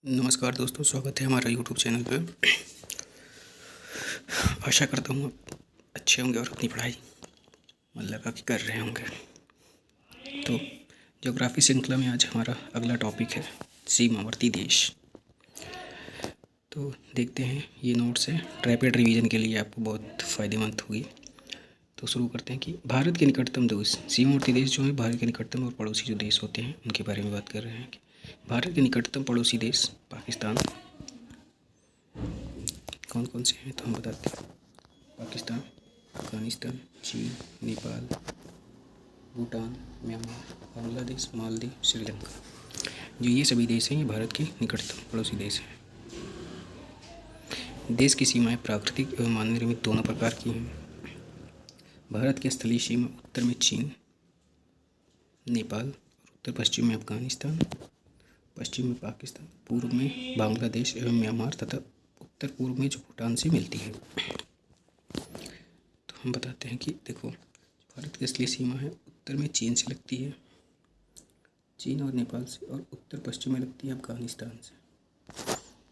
नमस्कार दोस्तों, स्वागत है हमारा यूट्यूब चैनल पे। आशा करता हूँ आप अच्छे होंगे और अपनी पढ़ाई मन लगा के कर रहे होंगे। तो ज्योग्राफी श्रृंखला में आज हमारा अगला टॉपिक है सीमावर्ती देश। तो देखते हैं, ये नोट्स है, रैपिड रिवीजन के लिए आपको बहुत फ़ायदेमंद होगी। तो शुरू करते हैं कि भारत के निकटतम देश, सीमावर्ती देश जो है भारत के निकटतम और पड़ोसी जो देश होते हैं उनके बारे में बात कर रहे हैं कि भारत के निकटतम पड़ोसी देश पाकिस्तान कौन कौन से हैं, तो हम बताते हैं। पाकिस्तान, अफ़गानिस्तान, चीन, नेपाल, भूटान, म्यांमार, बांग्लादेश, मालदीव, श्रीलंका। जो ये सभी देश हैं ये भारत के निकटतम पड़ोसी देश हैं। देश की सीमाएं प्राकृतिक एवं मानव निर्मित दोनों प्रकार की हैं। भारत की स्थलीय सीमा उत्तर में चीन, नेपाल और उत्तर पश्चिम में अफ़गानिस्तान, पश्चिम में पाकिस्तान, पूर्व में बांग्लादेश एवं म्यांमार तथा उत्तर पूर्व में जो भूटान से मिलती है। तो हम बताते हैं कि देखो, भारत की असली सीमा है उत्तर में चीन से लगती है, चीन और नेपाल से, और उत्तर पश्चिम में लगती है अफ़गानिस्तान से,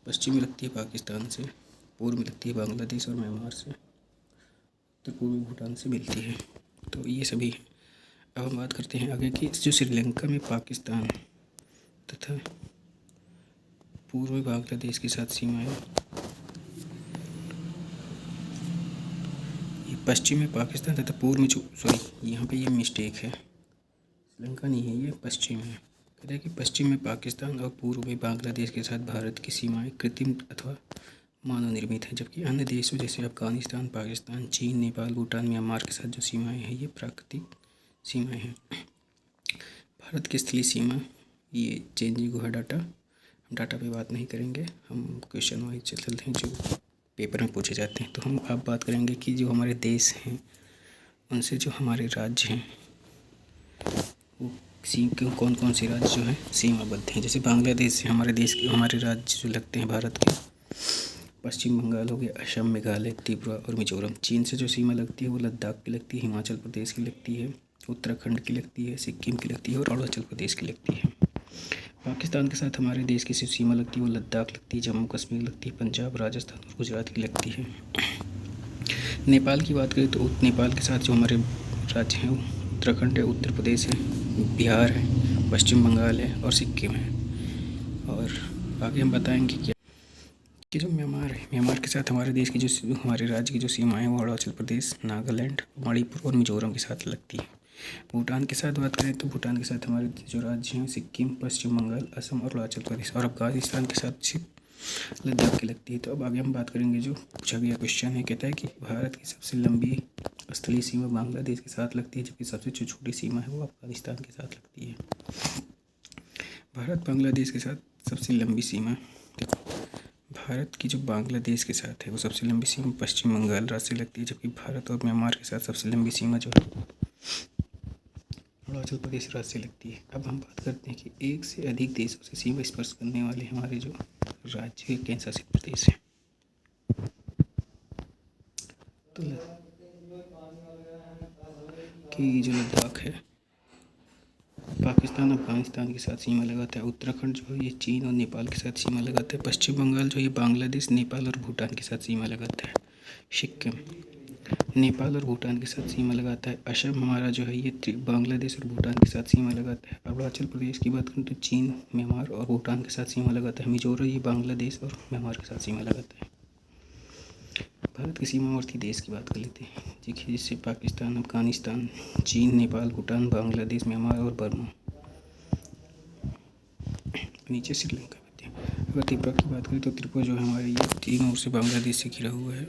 पश्चिम में लगती है पाकिस्तान से, पूर्व में लगती है बांग्लादेश और म्यांमार से, उत्तर पूर्वी भूटान से मिलती है। तो ये सभी। अब हम बात करते हैं आगे की, जो श्रीलंका में पाकिस्तान तथा पूर्व में बांग्लादेश के साथ सीमा है, ये पश्चिम में पाकिस्तान तथा पूर्व में यहाँ पे ये मिस्टेक है, श्रीलंका नहीं है, ये पश्चिम है। कहते हैं कि पश्चिम में पाकिस्तान और पूर्व में बांग्लादेश के साथ भारत की सीमाएं कृत्रिम अथवा मानव निर्मित है, जबकि अन्य देशों जैसे अफगानिस्तान, पाकिस्तान, चीन, नेपाल, भूटान, म्यांमार के साथ जो सीमाएं हैं ये प्राकृतिक सीमाएं हैं। भारत की स्थलीय सीमा ये चेंजिंग हुआ डाटा पे बात नहीं करेंगे, हम क्वेश्चन वाइज चलते हैं जो पेपर में पूछे जाते हैं। तो हम अब बात करेंगे कि जो हमारे देश हैं उनसे जो हमारे राज्य हैं वो कौन कौन से राज्य जो हैं सीमाबद्ध हैं। जैसे बांग्लादेश से हमारे देश के हमारे राज्य जो लगते हैं भारत के, पश्चिम बंगाल हो गया, असम, मेघालय, त्रिपुरा और मिजोरम। चीन से जो सीमा लगती है वो लद्दाख की लगती है, हिमाचल प्रदेश की लगती है, उत्तराखंड की लगती है, सिक्किम की लगती है और अरुणाचल प्रदेश की लगती है। पाकिस्तान के साथ हमारे देश की सीमा लगती है वो लद्दाख लगती है, जम्मू कश्मीर लगती है, पंजाब, राजस्थान और गुजरात की लगती है। नेपाल की बात करें तो नेपाल के साथ जो हमारे राज्य हैं वो उत्तराखंड है, उत्तर प्रदेश है, बिहार है, पश्चिम बंगाल है और सिक्किम है। और आगे हम बताएंगे कि जो म्यांमार है, म्यांमार के साथ हमारे देश की जो हमारे राज्य की जो सीमाएं हैं वो अरुणाचल प्रदेश, नागालैंड, मणिपुर और मिजोरम के साथ लगती है। भूटान के साथ बात करें तो भूटान के साथ हमारे जो राज्य हैं सिक्किम, पश्चिम बंगाल, असम और अरुणाचल प्रदेश, और अफगानिस्तान के साथ सिर्फ लद्दाख की लगती है। तो अब आगे हम बात करेंगे, जो पूछा गया क्वेश्चन है, कहता है कि भारत की सबसे लंबी स्थलीय सीमा बांग्लादेश के साथ लगती है, जबकि सबसे जो छोटी सीमा है वो अफगानिस्तान के साथ लगती है। भारत बांग्लादेश के साथ सबसे लंबी सीमा, देखो भारत की जो बांग्लादेश के साथ है वो सबसे लंबी सीमा पश्चिम बंगाल राज्य से लगती है, जबकि भारत और म्यांमार के साथ सबसे लंबी सीमा जो है अरुणाचल प्रदेश राज्य से लगती है। अब हम बात करते हैं कि एक से अधिक देशों से सीमा स्पर्श करने वाले हमारे जो राज्य के केंद्र शासित प्रदेश हैं। तो कि जो लद्दाख है पाकिस्तान अफगानिस्तान के साथ सीमा लगाता है, उत्तराखंड जो है ये चीन और नेपाल के साथ सीमा लगाता है, पश्चिम बंगाल जो ये बांग्लादेश, नेपाल और भूटान के साथ सीमा लगाता है, सिक्किम नेपाल और भूटान के साथ सीमा लगाता है, असम हमारा जो है ये बांग्लादेश और भूटान के साथ सीमा लगाता है, अरुणाचल प्रदेश की बात करें तो चीन, म्यांमार और भूटान के साथ सीमा लगाता है, मिजोरम ये बांग्लादेश और म्यांमार के साथ सीमा लगाता है। भारत के सीमावर्ती देश की बात कर लेते हैं, देखिए जिससे पाकिस्तान, अफगानिस्तान, चीन, नेपाल, भूटान, बांग्लादेश, म्यांमार और बर्मा, नीचे श्रीलंका होते हैं। अगर त्रिपुरा की बात करें तो त्रिपुरा जो है हमारे ये तीन ओर से बांग्लादेश से घिरा हुआ है,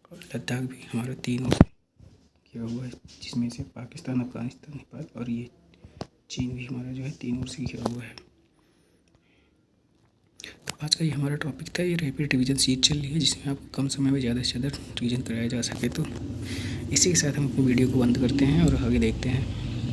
और लद्दाख भी हमारा तीन ओर से घिरा हुआ है, जिसमें से पाकिस्तान, अफगानिस्तान, नेपाल और ये चीन भी हमारा जो है तीन ओर से घिरा हुआ है। आज का ये हमारा टॉपिक था, ये रैपिड रिवीजन सीरीज चल रही है जिसमें आपको कम समय में ज़्यादा से ज़्यादा रिवीजन कराया जा सके। तो इसी के साथ हम अपनी वीडियो को बंद करते हैं और आगे देखते हैं।